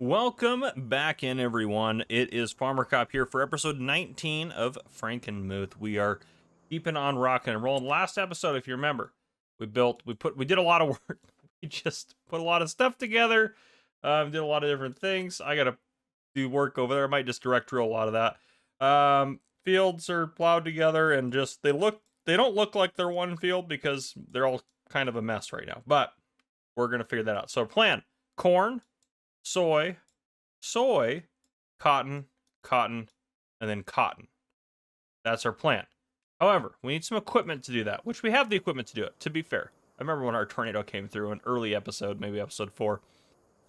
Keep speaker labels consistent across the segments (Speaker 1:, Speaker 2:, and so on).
Speaker 1: Welcome back in, everyone. It is Farmer Cop here for episode 19 of Frankenmuth. We are keeping on rocking and rolling. Last episode, if you remember, we did a lot of work. We just put a lot of stuff together, did a lot of different things. I gotta do work over there. I might just direct drill a lot of that. Fields are plowed together and just they don't look like they're one field because they're all kind of a mess right now. But we're gonna figure that out. So plan: corn, soy, cotton, and then cotton. That's our plan. However, we need some equipment to do that, which we have the equipment to do it, to be fair. I remember when our tornado came through, an early episode, maybe episode 4.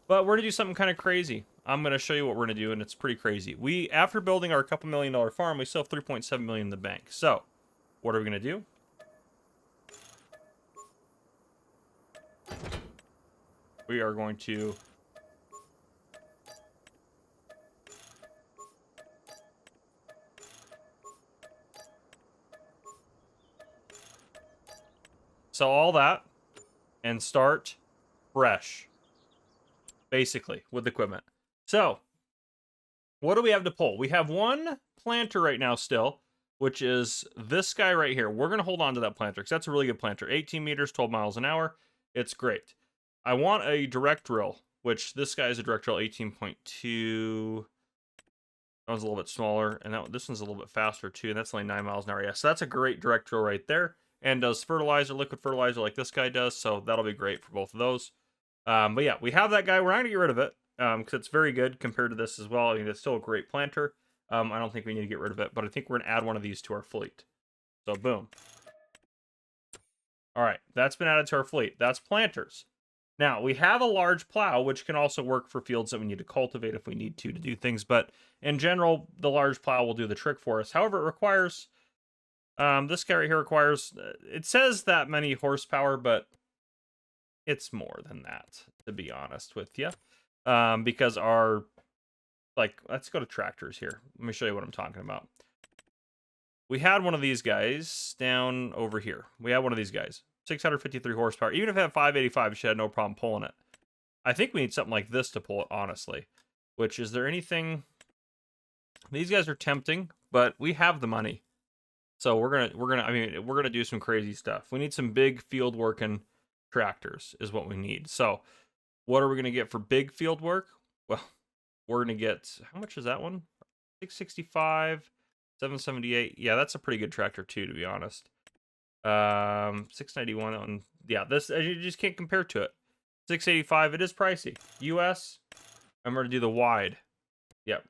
Speaker 1: But we're going to do something kind of crazy. I'm going to show you what we're going to do, and it's pretty crazy. After building our couple $1 million farm, we still have $3.7 million in the bank. So, what are we going to do? We are going to sell all that and start fresh, basically, with equipment. So, what do we have to pull? We have one planter right now still, which is this guy right here. We're going to hold on to that planter because that's a really good planter. 18 meters, 12 miles an hour. It's great. I want a direct drill, which this guy is a direct drill, 18.2. That one's a little bit smaller, and this one's a little bit faster too, and that's only 9 miles an hour. Yeah, so that's a great direct drill right there. And does fertilizer, liquid fertilizer like this guy does, so that'll be great for both of those. But yeah, we have that guy. We're not going to get rid of it because it's very good compared to this as well. I mean, it's still a great planter. I don't think we need to get rid of it, but I think we're going to add one of these to our fleet. So boom. All right, that's been added to our fleet. That's planters. Now, we have a large plow, which can also work for fields that we need to cultivate if we need to do things. But in general, the large plow will do the trick for us. However, it requires... this guy right here requires... it says that many horsepower, but it's more than that, to be honest with you. Because our... let's go to tractors here. Let me show you what I'm talking about. We had one of these guys down over here. We had one of these guys. 653 horsepower. Even if it had 585, it should have no problem pulling it. I think we need something like this to pull it, honestly. Which, is there anything... These guys are tempting, but we have the money. So we're gonna do some crazy stuff. We need some big field working tractors is what we need. So what are we gonna get for big field work? Well, we're gonna get, how much is that one? 665, 778. Yeah, that's a pretty good tractor too, to be honest. 691 on, yeah, this, you just can't compare to it. 685, it is pricey. US, I'm gonna do the wide. Yep,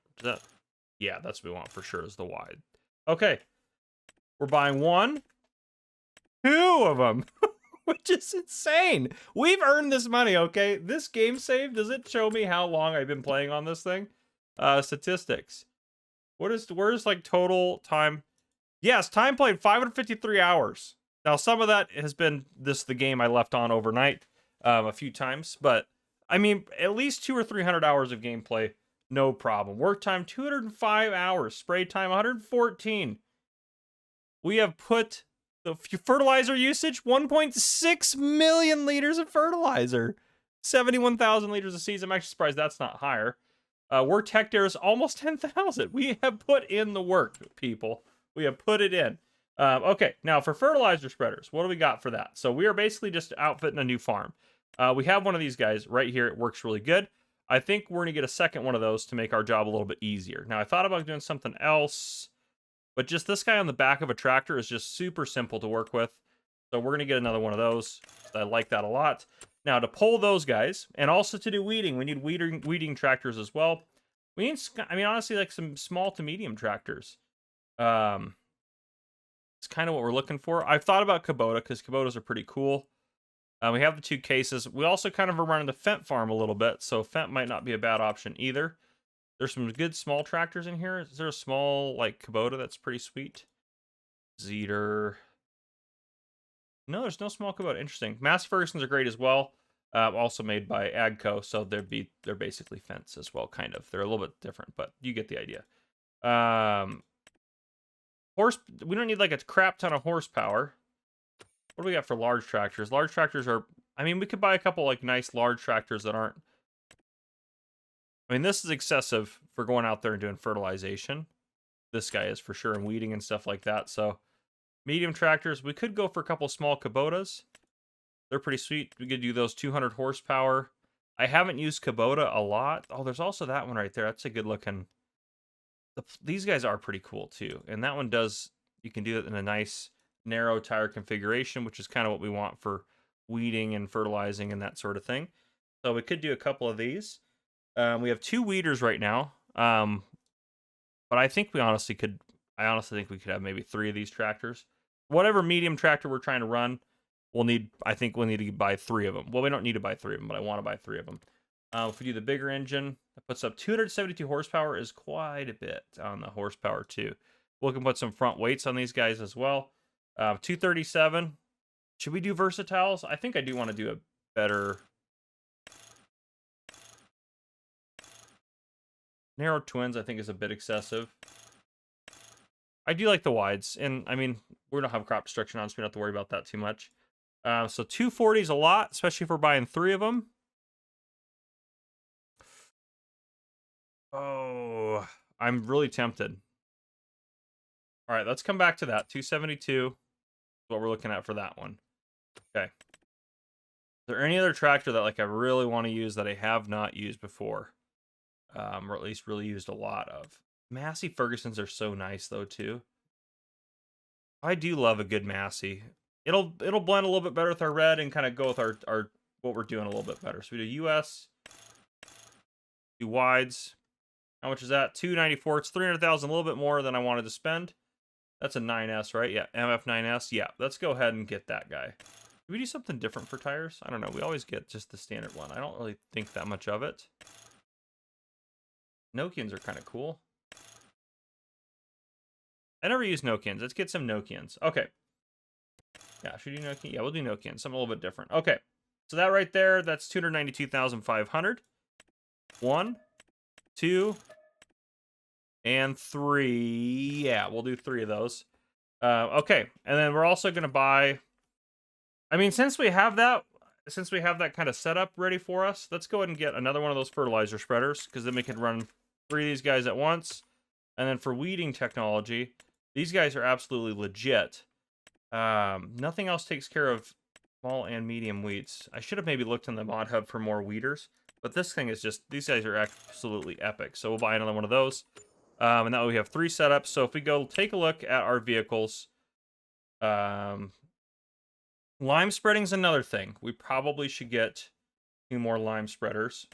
Speaker 1: yeah, that's what we want for sure, is the wide. Okay. We're buying 1, 2 of them, which is insane. We've earned this money, okay? This game save, does it show me how long I've been playing on this thing? Statistics. Where's like total time? Yes, time played 553 hours. Now, some of that has been the game I left on overnight a few times, but I mean, at least 200 or 300 hours of gameplay, no problem. Work time, 205 hours. Spray time, 114. We have put the fertilizer usage, 1.6 million liters of fertilizer. 71,000 liters a season. I'm actually surprised that's not higher. Worked hectares, almost 10,000. We have put in the work, people. We have put it in. Okay, now for fertilizer spreaders, what do we got for that? So we are basically just outfitting a new farm. We have one of these guys right here. It works really good. I think we're going to get a second one of those to make our job a little bit easier. Now, I thought about doing something else, but just this guy on the back of a tractor is just super simple to work with. So we're going to get another one of those. I like that a lot. Now, to pull those guys, and also to do weeding, we need weeding tractors as well. We need, I mean, honestly, like some small to medium tractors. It's kind of what we're looking for. I've thought about Kubota because Kubotas are pretty cool. We have the 2 cases. We also kind of are running the Fendt farm a little bit, so Fendt might not be a bad option either. There's some good small tractors in here. Is there a small, like, Kubota that's pretty sweet? Zeter. No, there's no small Kubota. Interesting. Massie Fergusons are great as well. Also made by Agco, so they're basically Fendts as well, kind of. They're a little bit different, but you get the idea. We don't need like a crap ton of horsepower. What do we got for large tractors? Large tractors are, I mean, we could buy a couple like nice large tractors that aren't I mean, this is excessive for going out there and doing fertilization. This guy is for sure, and weeding and stuff like that. So medium tractors, we could go for a couple small Kubotas. They're pretty sweet. We could do those 200 horsepower. I haven't used Kubota a lot. Oh, there's also that one right there. That's a good looking. These guys are pretty cool too. And that one does, you can do it in a nice narrow tire configuration, which is kind of what we want for weeding and fertilizing and that sort of thing. So we could do a couple of these. We have 2 weeders right now. But I think I honestly think we could have maybe 3 of these tractors. Whatever medium tractor we're trying to run, I think we'll need to buy 3 of them. Well, we don't need to buy 3 of them, but I want to buy 3 of them. If we do the bigger engine, that puts up 272 horsepower, is quite a bit on the horsepower too. We can put some front weights on these guys as well. 237. Should we do versatiles? I think I do want to do a better narrow twins. I think is a bit excessive. I do like the wides, and I mean, we don't have crop destruction on, so we don't have to worry about that too much. So 240 is a lot, especially if we're buying 3 of them. Oh, I'm really tempted. All right, let's come back to that. 272 is what we're looking at for that one. Okay. Is there any other tractor that like I really want to use that I have not used before? Or at least really used a lot of. Massie Fergusons are so nice though too. I do love a good Massie. It'll blend a little bit better with our red and kind of go with our what we're doing a little bit better. So we do US, do wides. How much is that? 294. It's 300,000, a little bit more than I wanted to spend. That's a 9S, right? Yeah, MF9S. Yeah, let's go ahead and get that guy. Do we do something different for tires? I don't know. We always get just the standard one. I don't really think that much of it. Nokians are kind of cool. I never use Nokians. Let's get some Nokians. Okay. Yeah, should we do Nokian? Yeah, we'll do Nokians. Something a little bit different. Okay. So that right there, that's 292,500. 1, 2, and 3. Yeah, we'll do 3 of those. Okay, and then we're also going to buy... I mean, since we have that kind of setup ready for us, let's go ahead and get another one of those fertilizer spreaders, because then we can run 3 of these guys at once. And then for weeding technology, these guys are absolutely legit. Nothing else takes care of small and medium weeds. I should have maybe looked in the mod hub for more weeders, but this thing is just, these guys are absolutely epic. So we'll buy another one of those. And that way we have 3 setups. So if we go take a look at our vehicles, lime spreading is another thing. We probably should get 2 more lime spreaders.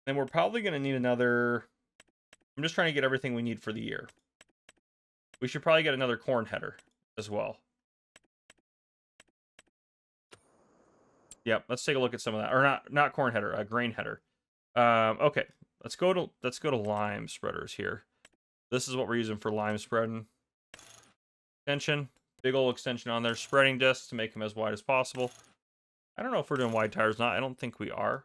Speaker 1: And we're probably going to need another... I'm just trying to get everything we need for the year. We should probably get another corn header as well. Yep, let's take a look at some of that. Or not corn header, a grain header. Okay, let's go to lime spreaders here. This is what we're using for lime spreading. Extension, big old extension on there. Spreading discs to make them as wide as possible. I don't know if we're doing wide tires or not. I don't think we are.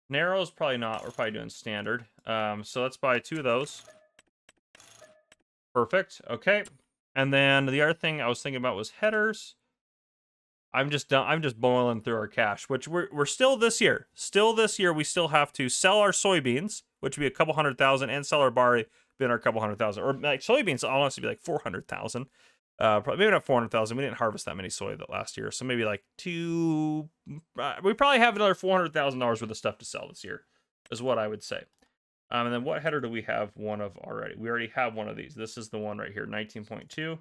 Speaker 1: Narrows, probably not. We're probably doing standard. So let's buy 2 of those. Perfect. Okay. And then the other thing I was thinking about was headers. I'm just boiling through our cash, which we're still this year. Still this year, we still have to sell our soybeans, which would be a couple 100,000, and sell our barley, been our couple 100,000. Or like soybeans, I'll honestly be like 400,000. Probably maybe not 400,000. We didn't harvest that many soy that last year, so maybe like 2. We probably have another $400,000 worth of stuff to sell this year, is what I would say. And then what header do we have one of already? We already have one of these. This is the one right here, 19.2.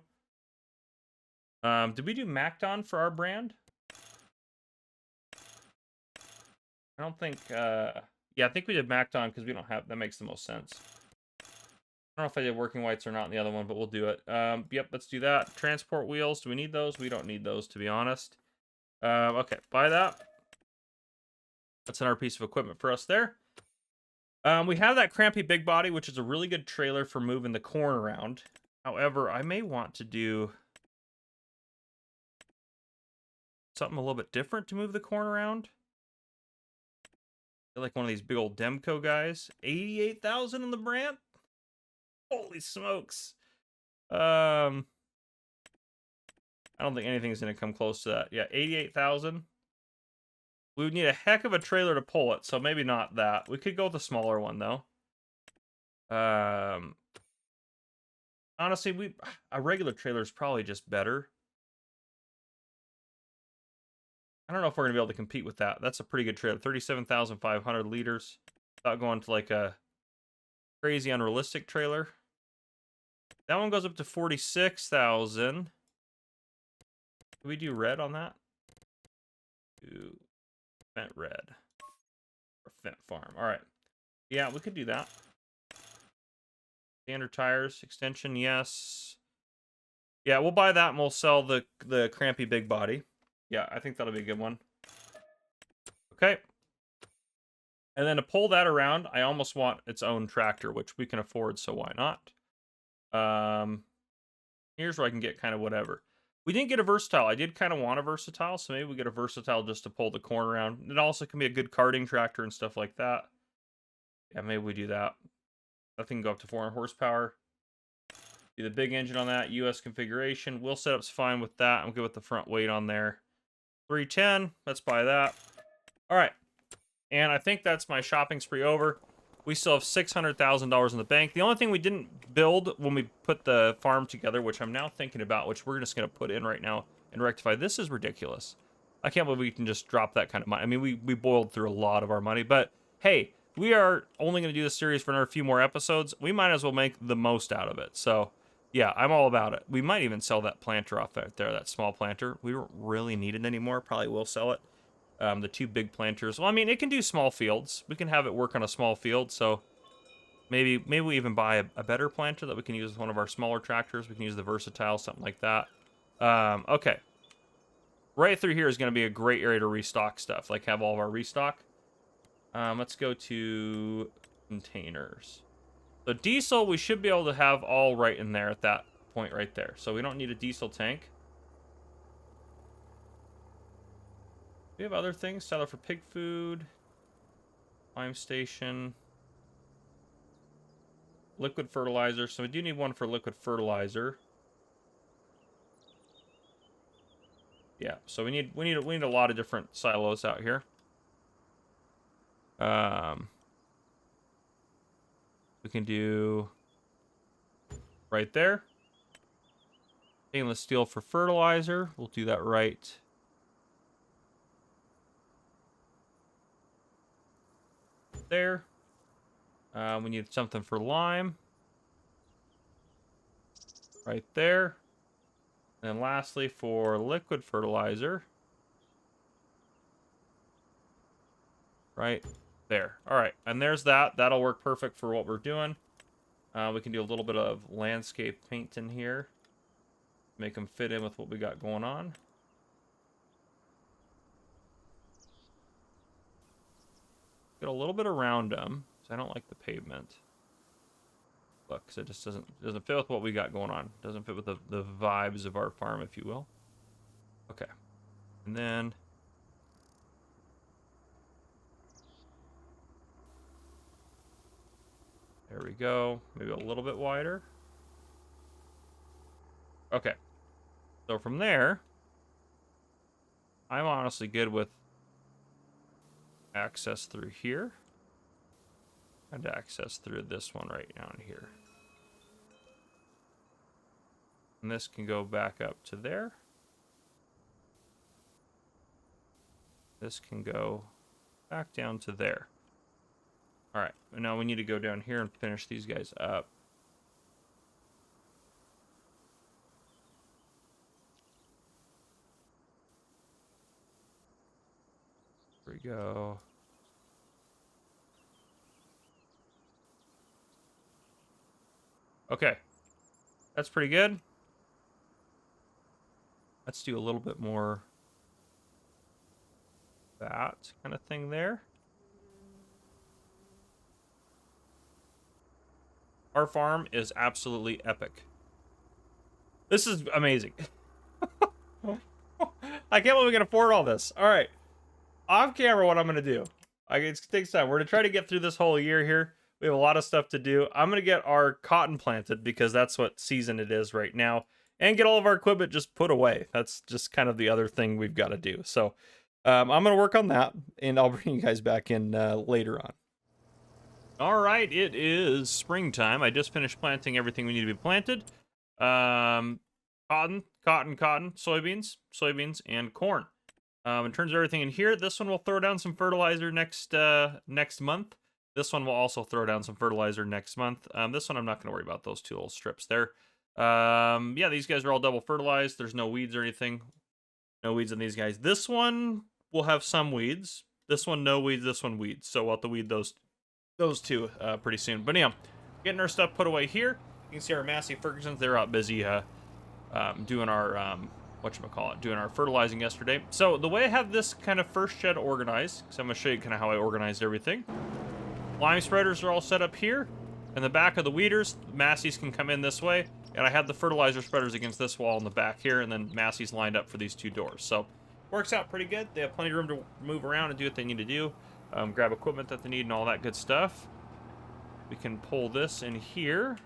Speaker 1: Did we do Macdon for our brand? I don't think, yeah, I think we did Macdon because we don't have, that makes the most sense. I don't know if I did working whites or not in the other one, but we'll do it. Yep, let's do that. Transport wheels, do we need those? We don't need those, to be honest. Okay, buy that. That's another piece of equipment for us there. We have that crampy big body, which is a really good trailer for moving the corn around. However, I may want to do something a little bit different to move the corn around. I feel like one of these big old Demco guys. 88,000 on the Brant? Holy smokes. I don't think anything's going to come close to that. Yeah, 88,000. We would need a heck of a trailer to pull it, so maybe not that. We could go with a smaller one, though. Honestly, a regular trailer is probably just better. I don't know if we're going to be able to compete with that. That's a pretty good trailer. 37,500 liters. Without going to like a crazy unrealistic trailer. That one goes up to 46,000. Can we do red on that? Do Fent red. Or Fent farm. Alright. Yeah, we could do that. Standard tires, extension, yes. Yeah, we'll buy that and we'll sell the crampy big body. Yeah, I think that'll be a good one. Okay. And then to pull that around, I almost want its own tractor, which we can afford, so why not? Here's where I can get kind of whatever. We didn't get a versatile. I did kind of want a versatile, so maybe we get a versatile just to pull the corn around. It also can be a good carting tractor and stuff like that. Yeah, maybe we do that. That thing can go up to 400 horsepower. Do the big engine on that. US configuration. Wheel setup's fine with that. I'm good with the front weight on there. 310. Let's buy that. All right. And I think that's my shopping spree over. We still have $600,000 in the bank. The only thing we didn't build when we put the farm together, which I'm now thinking about, which we're just going to put in right now and rectify. This is ridiculous. I can't believe we can just drop that kind of money. I mean, we boiled through a lot of our money, but hey, we are only going to do this series for another few more episodes. We might as well make the most out of it. So yeah, I'm all about it. We might even sell that planter off out there, that small planter. We don't really need it anymore. Probably will sell it. The two big planters. Well, I mean, it can do small fields. We can have it work on a small field, so maybe we even buy a better planter that we can use with one of our smaller tractors. We can use the versatile, something like that. Okay. Right through here is going to be a great area to restock stuff, like have all of our restock. Let's go to containers. So diesel, we should be able to have all right in there at that point right there. So we don't need a diesel tank. We have other things. Seller for pig food. Lime station. Liquid fertilizer. So we do need one for liquid fertilizer. Yeah, so we need a lot of different silos out here. We can do right there. Stainless steel for fertilizer. We'll do that right there. We need something for lime. Right there. And lastly, for liquid fertilizer. Right there. All right, and there's that. That'll work perfect for what we're doing. We can do a little bit of landscape paint in here. Make them fit in with what we got going on. Get a little bit around them, because I don't like the pavement. Look, because it just doesn't fit with what we got going on. Doesn't fit with the vibes of our farm, if you will. Okay. And then there we go. Maybe a little bit wider. Okay. So from there, I'm honestly good with access through here. And access through this one right down here. And this can go back up to there. This can go back down to there. All right, and now we need to go down here and finish these guys up. There we go. Okay, that's pretty good. Let's do a little bit more that kind of thing there. Our farm is absolutely epic. This is amazing. I can't believe we can afford all this. All right. Off camera, what I'm going to do. It takes time. We're going to try to get through this whole year here. We have a lot of stuff to do. I'm going to get our cotton planted because that's what season it is right now. And get all of our equipment just put away. That's just kind of the other thing we've got to do. So I'm going to work on that, and I'll bring you guys back in later on. All right, it is springtime. I just finished planting everything we need to be planted. Cotton, soybeans, and corn. In terms of everything in here, this one will throw down some fertilizer next month. This one will also throw down some fertilizer next month. This one I'm not going to worry about, those two little strips there. Yeah, these guys are all double fertilized. There's no weeds or anything. No weeds in these guys. This one will have some weeds. This one, no weeds. This one, weeds. So we'll have to weed those two pretty soon. But anyhow, getting our stuff put away here. You can see our Massie Fergusons. They're out busy doing our doing our fertilizing yesterday. So the way I have this kind of first shed organized, so I'm going to show you kind of how I organized everything. Lime spreaders are all set up here. In the back of the weeders, Massies can come in this way. And I have the fertilizer spreaders against this wall in the back here, and then Massie's lined up for these two doors. So works out pretty good. They have plenty of room to move around and do what they need to do. Grab equipment that they need and all that good stuff. We can pull this in here.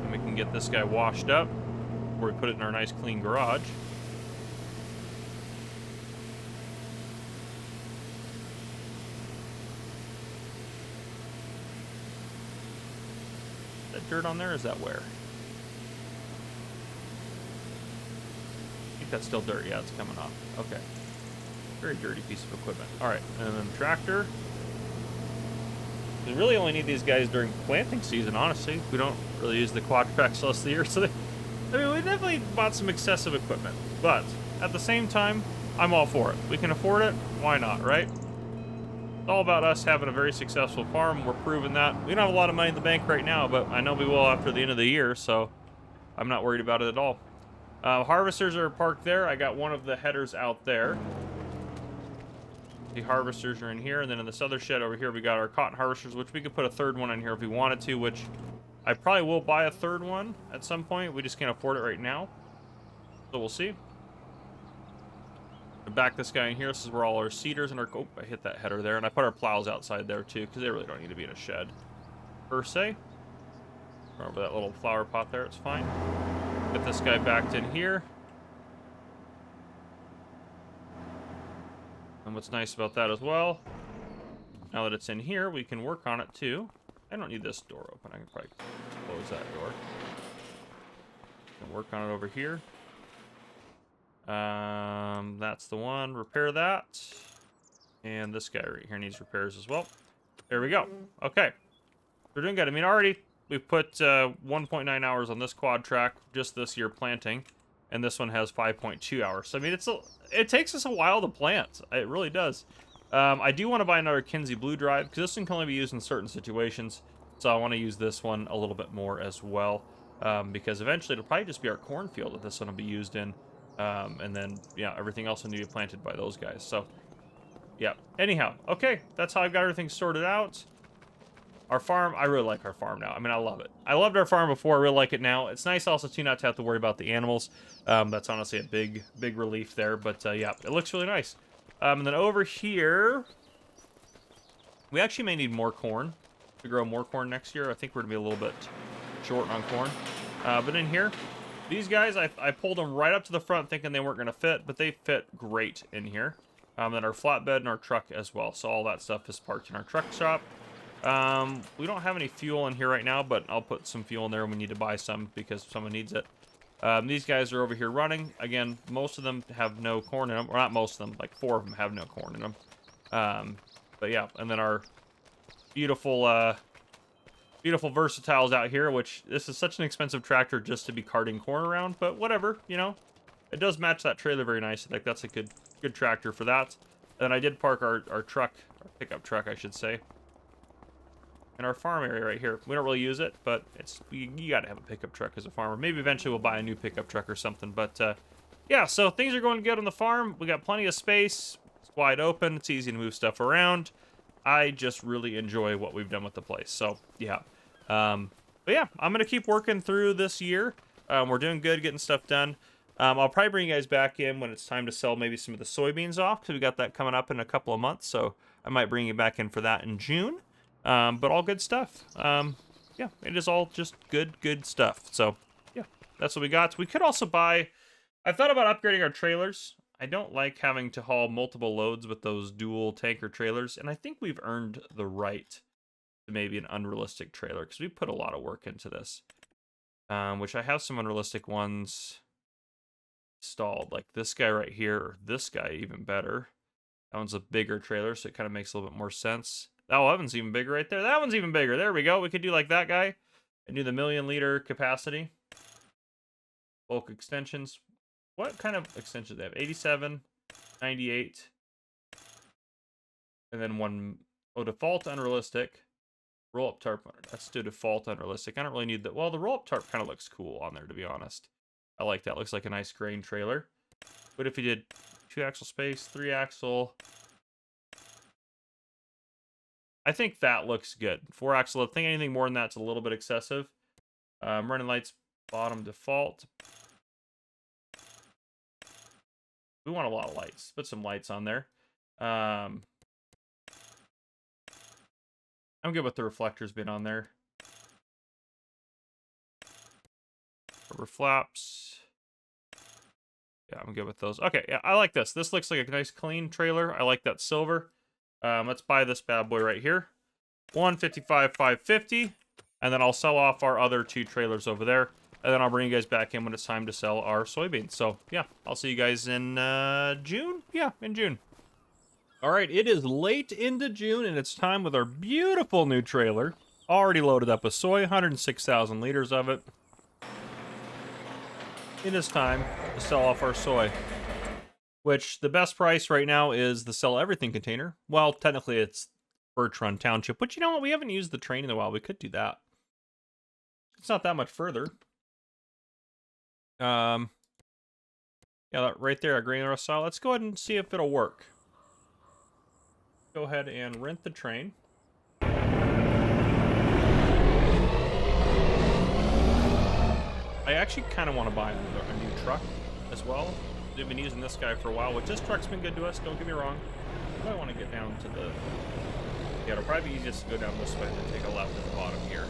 Speaker 1: And we can get this guy washed up before we put it in our nice clean garage. Is that dirt on there, or is that where? I think that's still dirt. Yeah, it's coming off. Okay. Very dirty piece of equipment. Alright, and then tractor. We really only need these guys during planting season, honestly. We don't really use the quad tracks the rest of the year, so I mean, we definitely bought some excessive equipment. But, at the same time, I'm all for it. We can afford it, why not, right? It's all about us having a very successful farm. We're proving that. We don't have a lot of money in the bank right now, but I know we will after the end of the year, so I'm not worried about it at all. Harvesters are parked there. I got one of the headers out there. The harvesters are in here, and then in this other shed over here, we got our cotton harvesters, which we could put a third one in here if we wanted to, which I probably will buy a third one at some point. We just can't afford it right now, so we'll see. Back this guy in here. This is where all our seeders and our... Oh, I hit that header there. And I put our plows outside there, too, because they really don't need to be in a shed, per se. Over that little flower pot there. It's fine. Get this guy backed in here. And what's nice about that as well, now that it's in here, we can work on it, too. I don't need this door open. I can probably close that door. Can work on it over here. That's the one. Repair that. And this guy right here needs repairs as well. There we go. Okay. We're doing good. I mean, already we've put 1.9 hours on this quad track just this year planting. And this one has 5.2 hours. So, I mean, it takes us a while to plant. It really does. I do want to buy another Kinsey Blue drive because this one can only be used in certain situations. So I want to use this one a little bit more as well. Because eventually it'll probably just be our cornfield that this one will be used in. And then, yeah, everything else will need to be planted by those guys. So, yeah. Anyhow, okay. That's how I've got everything sorted out. Our farm, I really like our farm now. I mean, I love it. I loved our farm before. I really like it now. It's nice also, too, not to have to worry about the animals. That's honestly a big relief there. But, yeah, it looks really nice. And then over here, we actually may need more corn to grow more corn next year. I think we're going to be a little bit short on corn. But in here, these guys, I pulled them right up to the front thinking they weren't going to fit, but they fit great in here. Then our flatbed and our truck as well. So all that stuff is parked in our truck shop. We don't have any fuel in here right now, but I'll put some fuel in there when we need to buy some because someone needs it. These guys are over here running. Again, most of them have no corn in them. Or not most of them, like 4 of them have no corn in them. But yeah, and then our beautiful Versatiles out here, which this is such an expensive tractor just to be carting corn around, but whatever, you know. It does match that trailer very nice. I think that's a good tractor for that. And I did park our truck, our pickup truck, I should say, in our farm area right here. We don't really use it, but you got to have a pickup truck as a farmer. Maybe eventually we'll buy a new pickup truck or something. But yeah, so things are going good on the farm. We got plenty of space. It's wide open. It's easy to move stuff around. I just really enjoy what we've done with the place. So yeah. But yeah, I'm going to keep working through this year. We're doing good, getting stuff done. I'll probably bring you guys back in when it's time to sell maybe some of the soybeans off, because we got that coming up in a couple of months. So I might bring you back in for that in June. But all good stuff. Yeah, it is all just good stuff. So yeah, that's what we got. We could also buy I've thought about upgrading our trailers. I don't like having to haul multiple loads with those dual tanker trailers, and I think we've earned the right to maybe an unrealistic trailer, because we put a lot of work into this. Which I have some unrealistic ones installed, like this guy right here, or this guy even better. That one's a bigger trailer, so it kind of makes a little bit more sense. Oh, that one's even bigger right there. That one's even bigger. There we go. We could do like that guy and do the 1,000,000 liter capacity. Bulk extensions. What kind of extensions do they have? 87, 98, and then one, oh, default unrealistic. Roll-up tarp. That's the default unrealistic. I don't really need that. Well, the roll-up tarp kind of looks cool on there, to be honest. I like that. Looks like a nice grain trailer. But if you did 2-axle space, 3-axle, I think that looks good. 4-axle, I think anything more than that's a little bit excessive. Running lights, bottom default. We want a lot of lights. Put some lights on there. I'm good with the reflectors being on there. Rubber flaps. Yeah, I'm good with those. Okay, yeah, I like this. This looks like a nice clean trailer. I like that silver. Let's buy this bad boy right here. 155,550. And then I'll sell off our other 2 trailers over there. And then I'll bring you guys back in when it's time to sell our soybeans. So, yeah, I'll see you guys in June. Yeah, in June. All right, it is late into June, and it's time with our beautiful new trailer. Already loaded up with soy, 106,000 liters of it. It is time to sell off our soy. Which, the best price right now is the sell everything container. Well, technically it's Birch Run Township. But you know what? We haven't used the train in a while. We could do that. It's not that much further. Yeah, that right there, a grain rust style. Let's go ahead and see if it'll work. Go ahead and rent the train. I actually kind of want to buy a new truck as well. We've been using this guy for a while, which this truck's been good to us, don't get me wrong. I might want to get down to the... Yeah, it'll probably be easiest to go down this way and then take a left at the bottom here.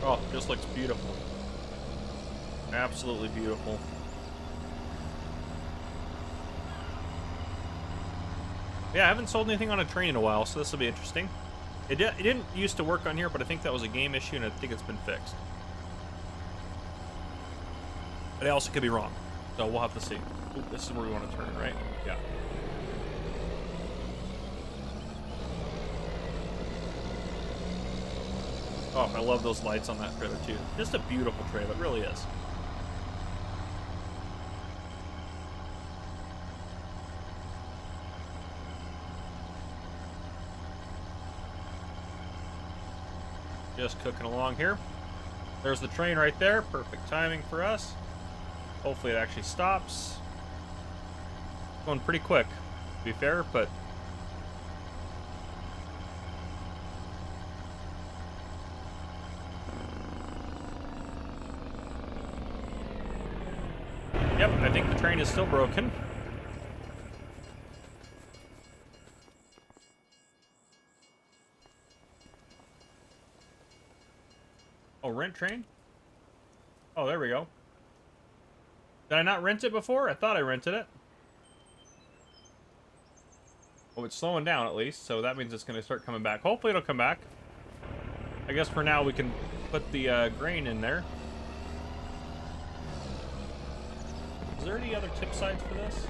Speaker 1: Oh, just looks beautiful. Absolutely beautiful. Yeah, I haven't sold anything on a train in a while, so this will be interesting. It didn't used to work on here, but I think that was a game issue, and I think it's been fixed. But I also could be wrong, so we'll have to see. Ooh, this is where we want to turn, right? Yeah. Oh, I love those lights on that trailer, too. Just a beautiful trailer, it really is. Just cooking along here. There's the train right there. Perfect timing for us. Hopefully it actually stops. Going pretty quick, to be fair, but... Yep, I think the train is still broken. Oh, rent train? Oh, there we go. Did I not rent it before? I thought I rented it. Oh, it's slowing down at least, so that means it's going to start coming back. Hopefully it'll come back. I guess for now we can put the grain in there. Is there any other tip sides for this?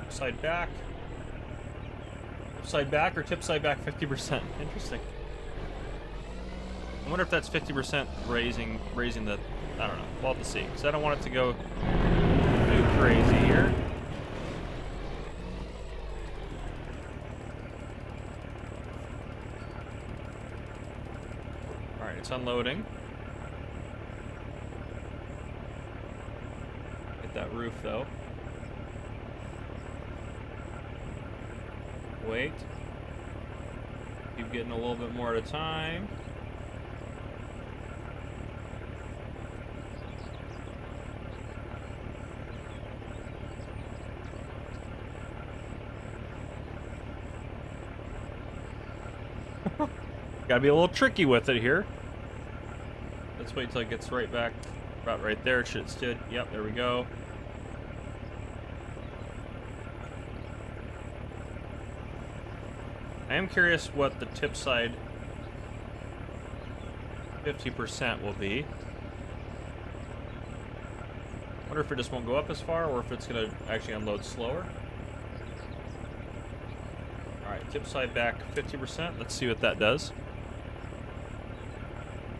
Speaker 1: Tip side back. Tip side back or tip side back 50%? Interesting. I wonder if that's 50% raising the... I don't know. We'll have to see. Because I don't want it to go too crazy here. Alright, it's unloading. Hit that roof, though. Wait. Keep getting a little bit more at a time. Gotta be a little tricky with it here. Let's wait till it gets right back, about right there. It should stood. Yep, there we go. I am curious what the tip side 50% will be. Wonder if it just won't go up as far, or if it's gonna actually unload slower. Alright, tip side back 50%. Let's see what that does.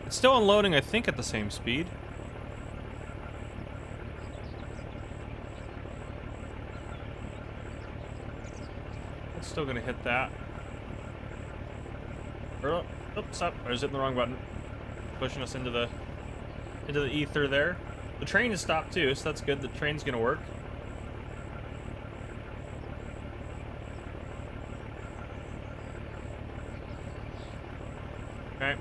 Speaker 1: It's still unloading, I think, at the same speed. It's still gonna hit that. Oops, up. I was hitting the wrong button. Pushing us into the ether there. The train has stopped too, so that's good. The train's gonna work. Okay.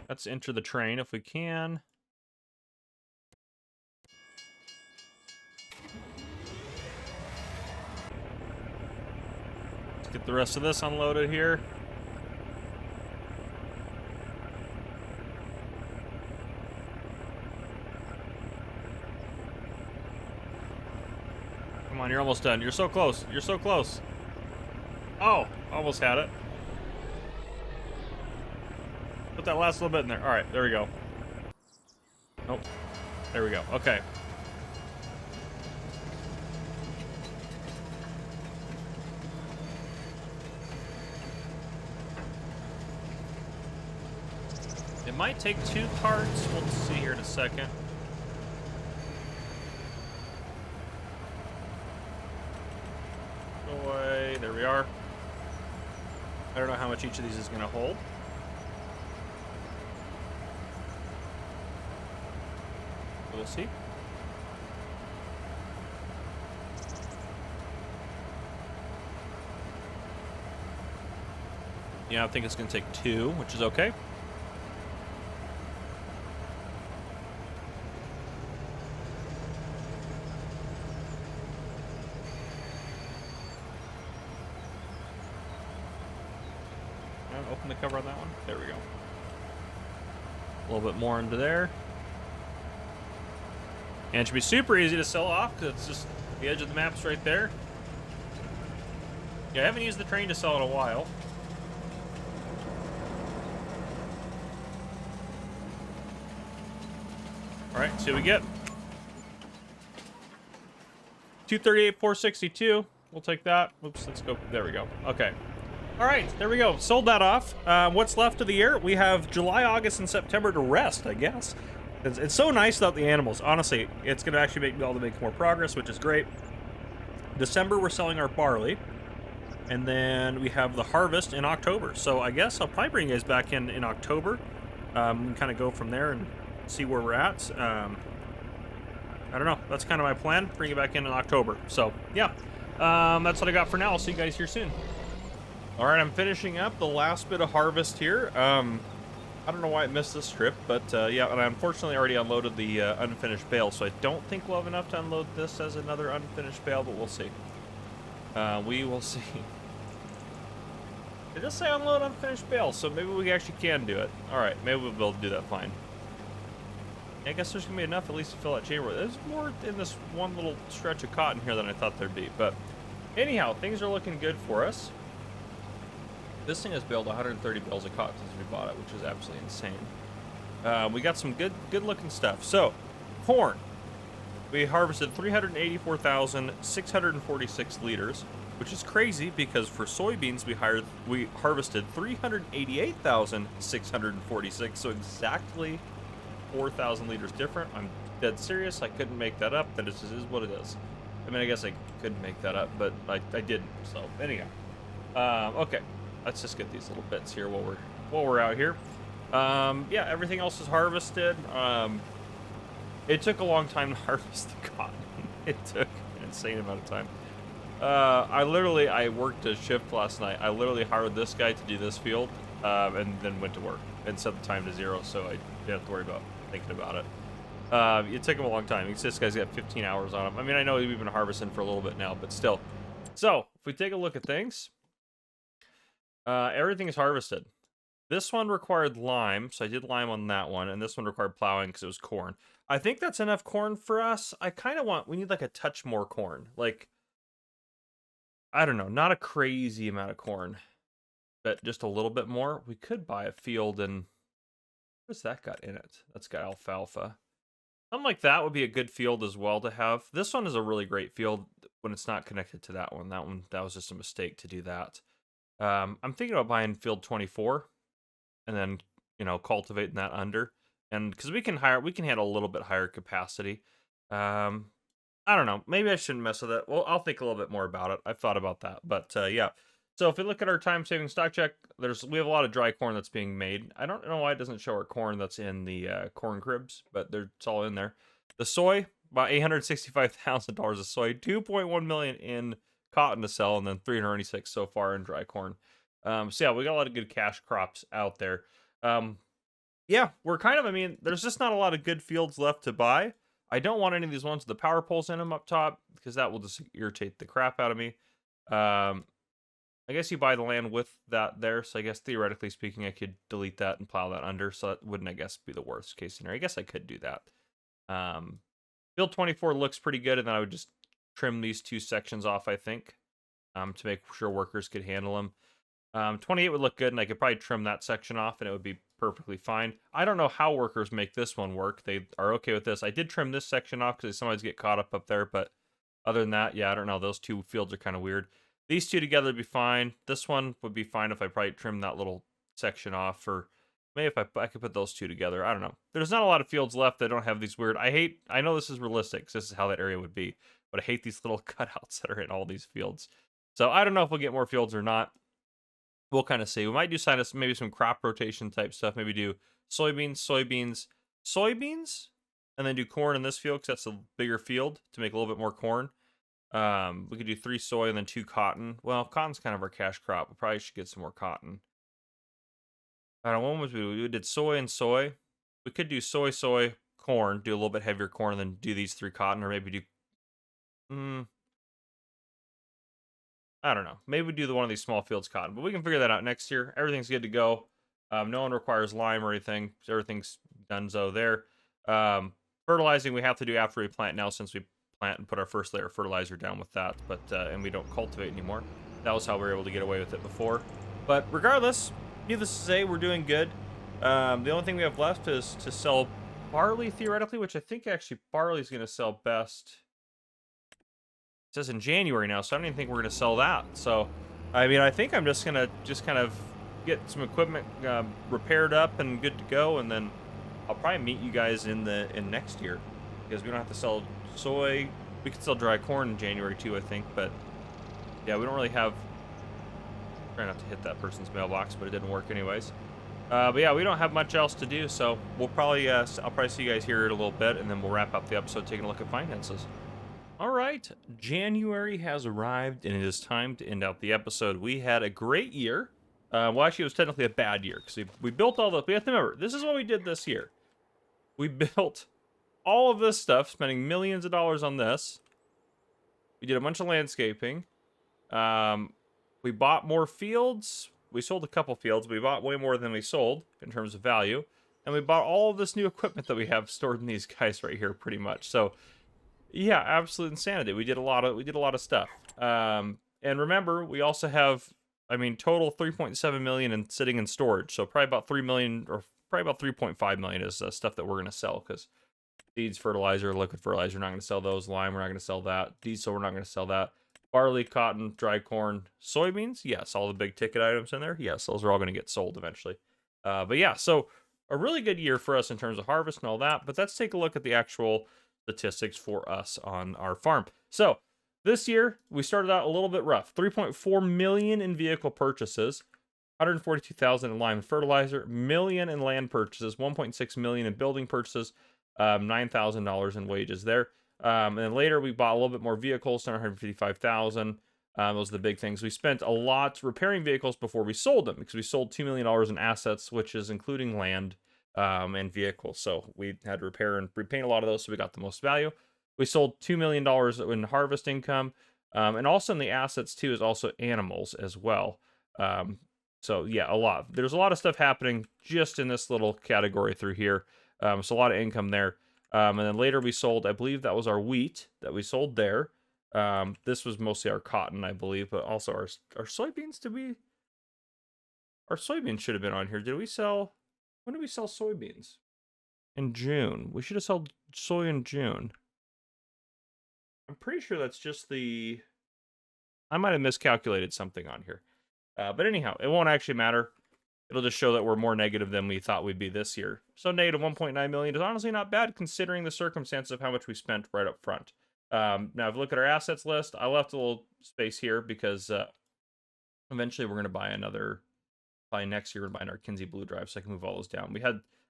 Speaker 1: Let's enter the train if we can. Let's get the rest of this unloaded here. Come on, you're almost done. You're so close. You're so close. Oh, almost had it. Put that last little bit in there. All right, there we go. Oh, there we go. Okay. It might take 2 carts. We'll see here in a second. Go away. There we are. I don't know how much each of these is going to hold. We'll see. Yeah, I think it's going to take 2, which is okay. Open the cover on that one. There we go. A little bit more into there. And it should be super easy to sell off because it's just the edge of the map's right there. Yeah, I haven't used the train to sell in a while. Alright, see what we get. 238,462. We'll take that. Oops, let's go. There we go. Okay. All right, there we go. Sold that off. What's left of the year? We have July, August, and September to rest, I guess. It's so nice without the animals. Honestly, it's going to actually make me able to make more progress, which is great. December, we're selling our barley. And then we have the harvest in October. So I guess I'll probably bring you guys back in October. We can kind of go from there and see where we're at. I don't know. That's kind of my plan. Bring you back in October. So, yeah. That's what I got for now. I'll see you guys here soon. All right, I'm finishing up the last bit of harvest here. I don't know why I missed this trip, but yeah, and I unfortunately already unloaded the unfinished bale, so I don't think we'll have enough to unload this as another unfinished bale, but we'll see. We will see. It does say unload unfinished bale, so maybe we actually can do it. All right, maybe we'll be able to do that fine. I guess there's gonna be enough at least to fill that chamber. There's more in this one little stretch of cotton here than I thought there'd be, but anyhow, things are looking good for us. This thing has baled 130 bales of cotton since we bought it, which is absolutely insane. We got some good looking stuff. So, corn. We harvested 384,646 liters, which is crazy because for soybeans we harvested 388,646, so exactly 4,000 liters different. I'm dead serious. I couldn't make that up. That just is what it is. I mean, I guess I couldn't make that up, but I didn't. So, anyhow. Okay. Let's just get these little bits here while we're out here. Yeah, everything else is harvested. It took a long time to harvest the cotton. It took an insane amount of time. I worked a shift last night. I literally hired this guy to do this field, and then went to work and set the time to 0, so I didn't have to worry about thinking about it. It took him a long time. This guy's got 15 hours on him. I mean, I know we've been harvesting for a little bit now, but still. So, if we take a look at things, everything is harvested. This one required lime, so I did lime on that one, and this one required plowing because it was corn. I think that's enough corn for us. I kind of we need like a touch more corn. Like, I don't know, not a crazy amount of corn, but just a little bit more. We could buy a field and what's that got in it? That's got alfalfa. Something like that would be a good field as well to have. This one is a really great field when it's not connected to that one. That was just a mistake to do that. I'm thinking about buying field 24 and then, cultivating that under. And because we can handle a little bit higher capacity. I don't know. Maybe I shouldn't mess with it. Well, I'll think a little bit more about it. I've thought about that. But yeah. So if we look at our time-saving stock check, we have a lot of dry corn that's being made. I don't know why it doesn't show our corn that's in the corn cribs, but it's all in there. The soy, about $865,000 of soy, 2.1 million in cotton to sell, and then 396 so far in dry corn. So yeah, we got a lot of good cash crops out there. Yeah, there's just not a lot of good fields left to buy. I don't want any of these ones with the power poles in them up top because that will just irritate the crap out of me. I guess you buy the land with that there, so I guess theoretically speaking, I could delete that and plow that under, so that wouldn't, I guess, be the worst case scenario. I guess I could do that. Field 24 looks pretty good, and then I would just trim these two sections off, I think, to make sure workers could handle them. 28 would look good, and I could probably trim that section off, and it would be perfectly fine. I don't know how workers make this one work. They are okay with this. I did trim this section off because sometimes get caught up there, but other than that, yeah, I don't know. Those two fields are kind of weird. These two together would be fine. This one would be fine if I probably trimmed that little section off, or maybe if I could put those two together. I don't know. There's not a lot of fields left that don't have these weird. I know this is realistic, 'cause this is how that area would be, but I hate these little cutouts that are in all these fields. So I don't know if we'll get more fields or not. We'll kind of see. We might do maybe some crop rotation type stuff. Maybe do soybeans, and then do corn in this field because that's a bigger field to make a little bit more corn. We could do 3 soy and then 2 cotton. Well, cotton's kind of our cash crop. We probably should get some more cotton. I don't know, when was we did soy and soy. We could do soy, corn, do a little bit heavier corn, and then do these 3 cotton, or maybe do I don't know. Maybe we do one of these small fields cotton, but we can figure that out next year. Everything's good to go. No one requires lime or anything. So everything's donezo there. Fertilizing we have to do after we plant now, since we plant and put our first layer of fertilizer down with that, but and we don't cultivate anymore. That was how we were able to get away with it before. But regardless, needless to say, we're doing good. The only thing we have left is to sell barley, theoretically, which I think actually barley's going to sell best. It says in January now, so I don't even think we're going to sell that. So, I mean, I think I'm just going to kind of get some equipment repaired up and good to go, and then I'll probably meet you guys in next year, because we don't have to sell soy. We could sell dry corn in January too, I think, but yeah, we don't really have. Try not to hit that person's mailbox, but it didn't work anyways. But yeah, we don't have much else to do, so we'll probably I'll probably see you guys here in a little bit, and then we'll wrap up the episode taking a look at finances. All right, January has arrived, and it is time to end out the episode. We had a great year. Well, actually, it was technically a bad year, because we built all the. We have to remember, this is what we did this year. We built all of this stuff, spending millions of dollars on this. We did a bunch of landscaping. We bought more fields. We sold a couple fields. We bought way more than we sold in terms of value. And we bought all of this new equipment that we have stored in these guys right here, pretty much. So, yeah, absolute insanity. We did a lot of stuff. And remember, we also have, total 3.7 million in sitting in storage. So probably about 3 million, or probably about 3.5 million is stuff that we're going to sell, because seeds, fertilizer, liquid fertilizer, we're not going to sell those. Lime, we're not going to sell that. Diesel, we're not going to sell that. Barley, cotton, dry corn, soybeans, yes, all the big ticket items in there, yes, those are all going to get sold eventually. But yeah, so a really good year for us in terms of harvest and all that, but let's take a look at the actual statistics for us on our farm. So this year, we started out a little bit rough. 3.4 million in vehicle purchases, 142,000 in lime and fertilizer, million in land purchases, 1.6 million in building purchases, $9,000 in wages there. And then later we bought a little bit more vehicles, 755,000. Those are the big things. We spent a lot repairing vehicles before we sold them, because we sold $2 million in assets, which is including land and vehicles. So we had to repair and repaint a lot of those, so we got the most value. We sold $2 million in harvest income. And also in the assets too is also animals as well. So yeah, a lot. There's a lot of stuff happening just in this little category through here. So a lot of income there. And then later we sold, I believe that was our wheat that we sold there. This was mostly our cotton, I believe, but also our soybeans. Our soybeans should have been on here. Did we sell? When did we sell soybeans? In June. We should have sold soy in June. I'm pretty sure that's just the... I might have miscalculated something on here. But anyhow, it won't actually matter. It'll just show that we're more negative than we thought we'd be this year. So negative 1.9 million is honestly not bad considering the circumstances of how much we spent right up front. Now, if you look at our assets list, I left a little space here because eventually we're going to buy another... Probably next year we're buying our Kinsey Blue Drive, so I can move all those down.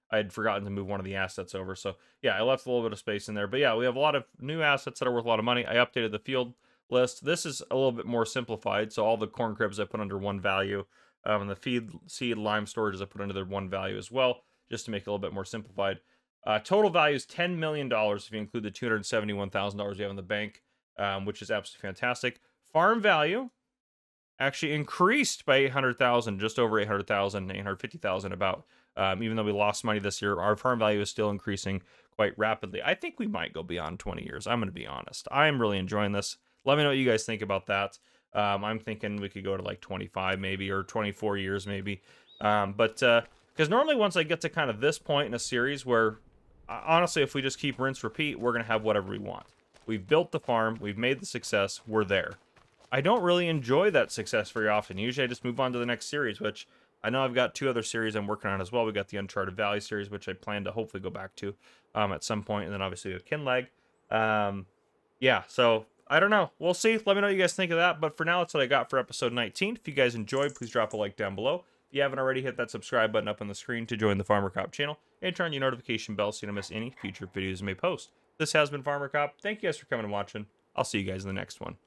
Speaker 1: I had forgotten to move one of the assets over, so yeah, I left a little bit of space in there. But yeah, we have a lot of new assets that are worth a lot of money. I updated the field list. This is a little bit more simplified, so all the corn cribs I put under one value, and the feed, seed, lime storages I put under their one value as well, just to make it a little bit more simplified. Total value is $10 million if you include the $271,000 we have in the bank, which is absolutely fantastic. Farm value actually increased by 800,000, just over 800,000, 850,000 about. Even though we lost money this year, our farm value is still increasing quite rapidly. I think we might go beyond 20 years. I'm going to be honest. I am really enjoying this. Let me know what you guys think about that. I'm thinking we could go to like 25 maybe, or 24 years maybe. Because normally once I get to kind of this point in a series where, honestly, if we just keep rinse repeat, we're going to have whatever we want. We've built the farm. We've made the success. We're there. I don't really enjoy that success very often. Usually I just move on to the next series, which I know I've got 2 other series I'm working on as well. We got the Uncharted Valley series, which I plan to hopefully go back to at some point, and then obviously we have Kinlag. Yeah, so I don't know. We'll see. Let me know what you guys think of that. But for now, that's what I got for episode 19. If you guys enjoyed, please drop a like down below. If you haven't already, hit that subscribe button up on the screen to join the Farmer Cop channel, and turn on your notification bell so you don't miss any future videos I may post. This has been Farmer Cop. Thank you guys for coming and watching. I'll see you guys in the next one.